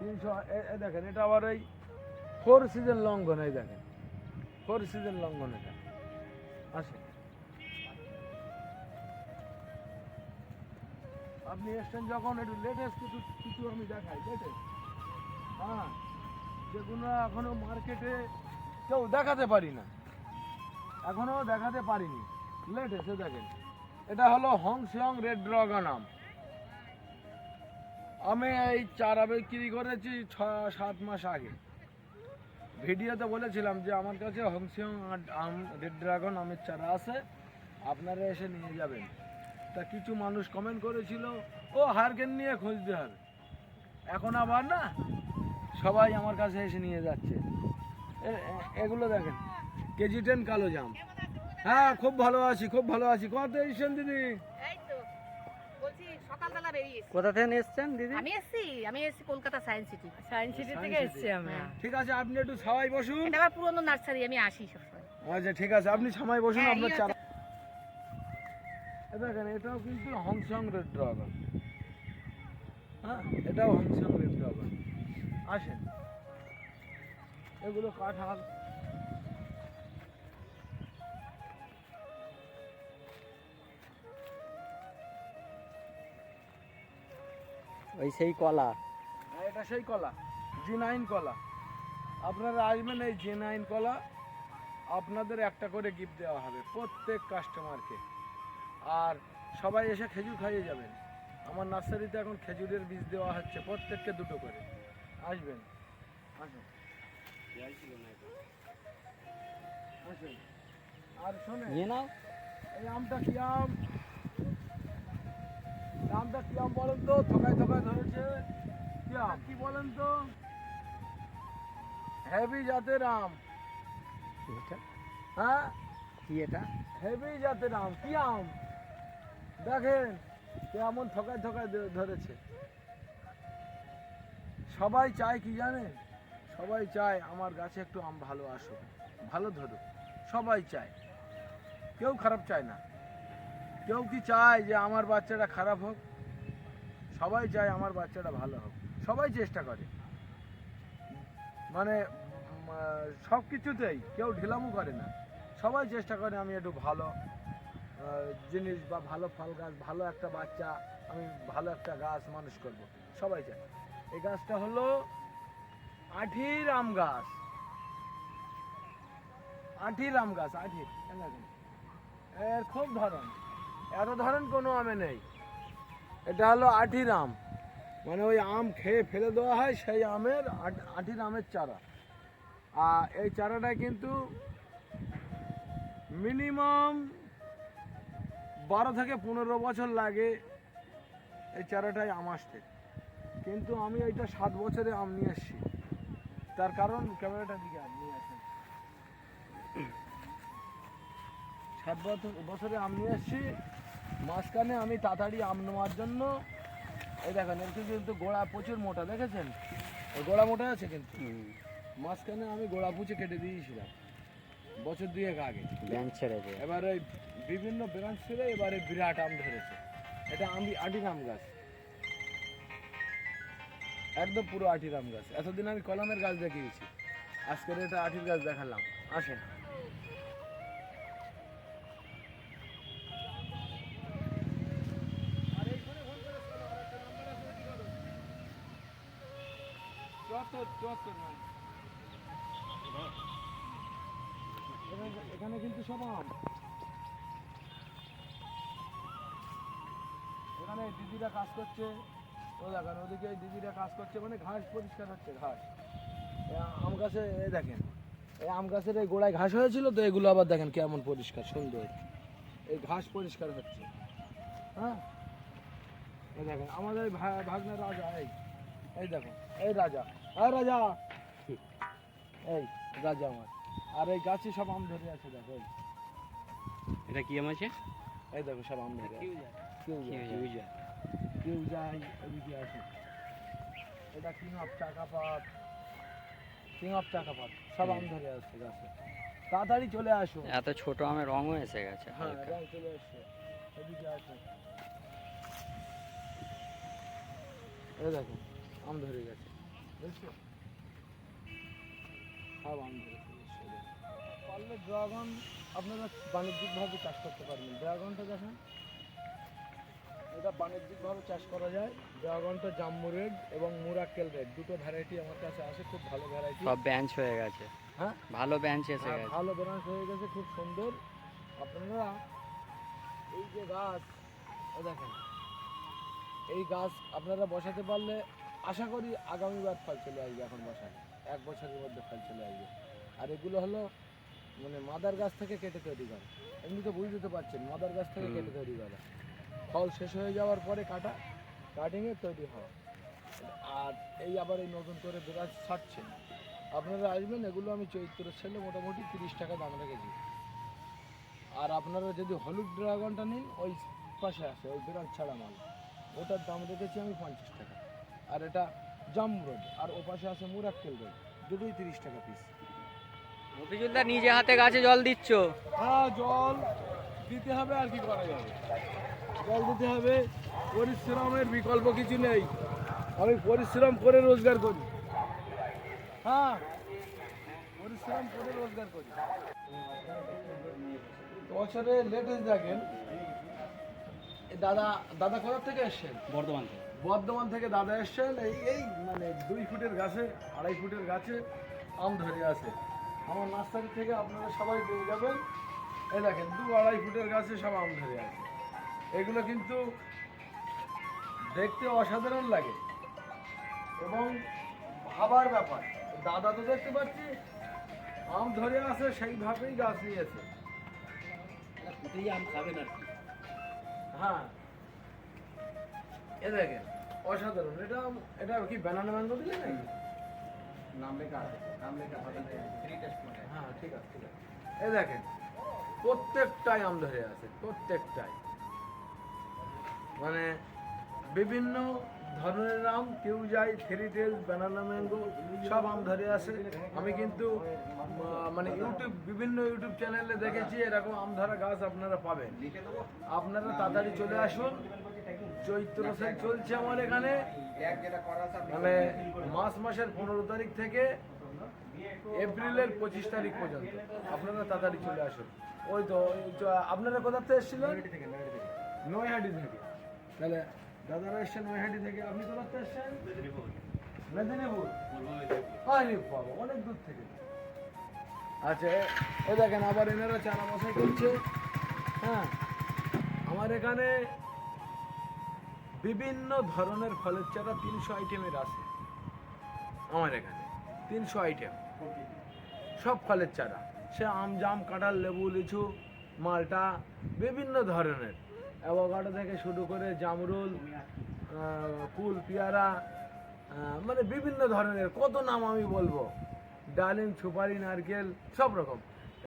300 এ দেখেন এটা আবার এই 4 সিজন লঙ্ঘন, এই দেখেন 4 সিজন লঙ্ঘন এটা। আসেন আপনি এসছেন যখন একটু লেটেস্ট কিছু আমি দেখাই, লেটেস্ট, হ্যাঁ, যেগুলো এখনো মার্কেটে কেউ দেখাতে পারি না, এখনো দেখাতে পারিনি, লেটেস্ট। দেখেন এটা হলো হংসং রেড ড্রাগন আম। আমি এই চারা বিক্রি করেছি 6-7 মাস আগে। ভিডিওতে বলেছিলাম যে আমার কাছে হংসং আম রেড ড্রাগন আমের চারা আছে, আপনারা এসে নিয়ে যাবেন। তা কিছু মানুষ কমেন্ট করেছিল ও হারকেন নিয়ে খুঁজতে হবে, এখন আবার না সবাই আমার কাছে এসে নিয়ে যাচ্ছে। এগুলো দেখেন কেজি 10 কালো জাম। হ্যাঁ খুব ভালো আছি, খুব ভালো আছি। কোথাতে এসেছেন দিদি? কোথা থেকে এসেছেন দিদি? আমি এসেছি Kolkata science city. Science city থেকে এসেছি আমরা। ঠিক আছে, আপনি একটু ছাওয়ায় বসুন। এটা আমার পুরনো নার্সারি, আমি আসি সবসময়। আচ্ছা ঠিক আছে, আপনি ছাওয়ায় বসুন। হ্যাঁ, আপনার ইয়ে চারা দেখেন, এটাও কিন্তু হংসং রেড ড্রাগন। হ্যাঁ এটাও হংসং রেড ড্রাগন। আসেন, এগুলো কাঁঠাল। ওই সেই কলা। হ্যাঁ এটা সেই কলা, G9 কলা। আপনারা আসবেন, এই G9 কলা আপনাদের একটা করে গিফট দেওয়া হবে প্রত্যেক কাস্টমারকে। আর সবাই এসে খেজুর খাইয়ে যাবেন। আমার নার্সারিতে এখন খেজুরের বীজ দেওয়া হচ্ছে, প্রত্যেককে 2টো করে। আসবেন, আসুন, আসুন। আর শোনেন, নিয়ে নাও। এই আমটা কি আম? আমটা কি আম বলেন তো? থোকায় থোকায় ধরেছে। কি আম কি বলেন তো? হেভি জাতের আম। এটা হ্যাঁ কি? এটা হেভি জাতের আম। কি আম দেখেন কেমন থোকায় থোকায় ধরেছে। সবাই চায় কি জানেন? সবাই চায় আমার গাছে একটু আম ভালো আসুক, ভালো ধরুক। সবাই চায়, কেউ খারাপ চায় না। কেউ কি চায় যে আমার বাচ্চাটা খারাপ হোক? সবাই চায় আমার বাচ্চাটা ভালো হোক, সবাই চেষ্টা করে। মানে সব কিছুতেই কেউ ঢিলামু করে না, সবাই চেষ্টা করে আমি একটু ভালো জিনিস বা ভালো ফল গাছ, ভালো একটা বাচ্চা, আমি ভালো একটা গাছ মানুষ করব, সবাই চায়। এই গাছটা হলো আঠির আম গাছ। আঠির আম গাছ, আঠির। এর খুব ধরন, এত ধরন কোনো আমে নেই। এটা হলো আঠির আম, মানে ওই আম খেয়ে ফেলে দেওয়া হয় সেই আমের, আঠির আমের চারা। আর এই চারাটা কিন্তু মিনিমাম 12 থেকে 15 বছর লাগে এই চারাটায় আম আসতে। কিন্তু আমি এইটা 7 বছরে আম নিয়ে এসেছি। তার কারণ ক্যামেরাটার দিকে নিয়ে আসেন। 7 বছরে আম নিয়ে এসেছি। মাঝখানে আমি তাড়াতাড়ি আম নেওয়ার জন্য, এই দেখেন একটু কিন্তু গোড়া প্রচুর মোটা, দেখেছেন? ওই গোড়া মোটা আছে কিন্তু। মাঝখানে আমি গোড়া পুঁচে কেটে দিয়েছিলাম বছর 2 আগে। ব্যাংক ছেড়েছে। এবার ওই বিভিন্ন ব্রাঞ্চ ছেড়ে এবারে বিরাট আম ধরেছে। এটা আঠির আম গাছ, একদম পুরো আঠির আম গাছ। এতদিন আমি কলমের গাছ দেখিয়েছি, আজকের এটা আঠির গাছ দেখালাম। আসেন, এখানে কিন্তু সব আম। এখানে দিদিরা কাজ করছে, ও দেখেন ওদিকে দিদিরা কাজ করছে, মানে ঘাস পরিষ্কার হচ্ছে, ঘাস। আম গাছে এই দেখেন, এই আম গাছের এই গোড়ায় ঘাস হয়েছিল তো, এগুলো আবার দেখেন কেমন পরিষ্কার সুন্দর, এই ঘাস পরিষ্কার হচ্ছে। হ্যাঁ এই দেখেন আমাদের ভাগ্নে রাজা, এই দেখেন, এই রাজা, এই রাজা, এই রাজা আমার। আর এই গাছে সব আম ধরে আছে, দেখো এটা কি আম আছে? এই দেখো সব আম ধরে আছে। কেউ যায় এদিকে আসে। এটা কিং অফ চাকাপাত, কিং অফ চাকাপাত, সব আম ধরে আসছে গাছে। তাড়াতাড়ি চলে আসো। এত ছোট আমের রঙও এসে গেছে। হ্যাঁ রং চলে আসছে, এদিকে আসো। এই দেখো আম ধরে গেছে, বুঝছো? সব আম ধরেছে এসে। পারলে ড্রাগন আপনারা বাণিজ্যিকভাবে চাষ করতে পারবেন। ড্রাগনটা দেখেন, এটা বাণিজ্যিকভাবে চাষ করা যায়। ড্রাগনটা জাম্বু রেড এবং মুরাক্কেল রেড দুটো ভ্যারাইটি আমার কাছে আছে, খুব ভালো ভ্যারাইটি। সব ব্যাঞ্চ হয়ে গেছে, হ্যাঁ ভালো ব্যাঞ্চ এসে হ্যাঁ, গেছে। ভালো ব্রাঞ্চ হয়ে গেছে, খুব সুন্দর। আপনারা এই যে গাছ, দেখেন এই গাছ আপনারা বসাতে পারলে আশা করি আগামীবার ফল চলে আসবে। এখন বসালে 1 বছরের মধ্যে ফল চলে আসবে। আর এগুলো হলো মানে মাদার গাছ থেকে কেটে তৈরি করে। এমনি তো বুঝতে তো পারছেন, মাদার গাছ থেকে কেটে তৈরি করে। ফল শেষ হয়ে যাওয়ার পরে কাটিংয়ে তৈরি হয়। আর এই আবার এই নতুন করে গাছ ছাড়ছে। আপনারা আসবেন, এগুলো আমি চৈত্রের ছেলে মোটামুটি 30 টাকা দাম রেখেছি। আর আপনারা যদি হলুদ ড্রাগনটা নিন, ওই পাশে আছে ওই বিরাট ছাড়া মাল, ওটার দাম রেখেছি আমি 50 টাকা। আর এটা জাম্বু রোড, আর ও পাশে আছে মুরাক্কেল রোড, দুটোই 30 টাকা পিস। মফিজুলদা নিজে হাতে গাছে জল দিচ্ছ? হ্যাঁ, জল দিতে হবে, আর কি করা যাবে, জল দিতে হবে। পরিশ্রমের বিকল্প কিছু নেই। আমি পরিশ্রম করে রোজগার করি। হ্যাঁ, পরিশ্রম করে রোজগার করি। বছরে লেটেস্ট দেখেন, এই দাদা কোথা থেকে এসছেন? বর্ধমান থেকে। বর্ধমান থেকে দাদা এসছেন। এই মানে 2 ফুটের গাছে, 2.5 ফুটের গাছে আম ধরে আছে। আমার নার্সারি থেকে আপনারা সবাই পেয়ে যাবেন। এই দেখেন 2-2.5 ফুটের গাছে সব আম ধরে আছে। এগুলো কিন্তু দেখতে অসাধারণ লাগে এবং ভাবার ব্যাপার। দাদা তো দেখতে পাচ্ছি আম ধরে আছে, সেইভাবেই গাছ নিয়েছে। আম খাবেন আর কি। হ্যাঁ, এ দেখেন অসাধারণ। এটা কি ব্যানানা ম্যাঙ্গো দিলে নাকি? নাম লেখা আছে, হ্যাঁ ঠিক আছে ঠিক আছে। এই দেখেন প্রত্যেকটাই আম ধরে আছে, প্রত্যেকটাই। মানে বিভিন্ন ধরনের আম, কেউ যায় থ্রি টেলস, ব্যানানা ম্যাঙ্গো, সব আম ধরে আছে। আমি কিন্তু মানে বিভিন্ন ইউটিউব চ্যানেলে দেখেছি এরকম আম ধরা গাছ আপনারা পাবেন। আপনারা তাড়াতাড়ি চলে আসুন। চৈত্র সেল চলছে আমার এখানে, মানে মাসের 15 তারিখ থেকে এপ্রিলের 25 তারিখ পর্যন্ত। আপনারা তাড়াতাড়ি চলে আসুন। ওই তো আপনারা কোথা থেকে এসেছিলেন? নৈহাটি থেকে। তাহলে দাদারা এসছেন নৈহাটি থেকে। আপনি কোথা থেকে এসছেন? মেদিনীপুর। হয়নি বাবা, অনেক দূর থেকে। আচ্ছা, এ দেখেন আবার এনারা চারা বসাই করছে। হ্যাঁ, আমার এখানে বিভিন্ন ধরনের ফলের চারা 300 আইটেমের আছে। আমার এখানে 300 আইটেম, সব ফলের চারা। সে আম, জাম, কাঁঠাল, লেবু, লিচু, মালটা, বিভিন্ন ধরনের, অ্যাভোকাডো থেকে শুরু করে জামরুল, কুল, পেয়ারা, মানে বিভিন্ন ধরনের কত নাম আমি বলবো, ডালিম, সুপারি, নারকেল, সব রকম।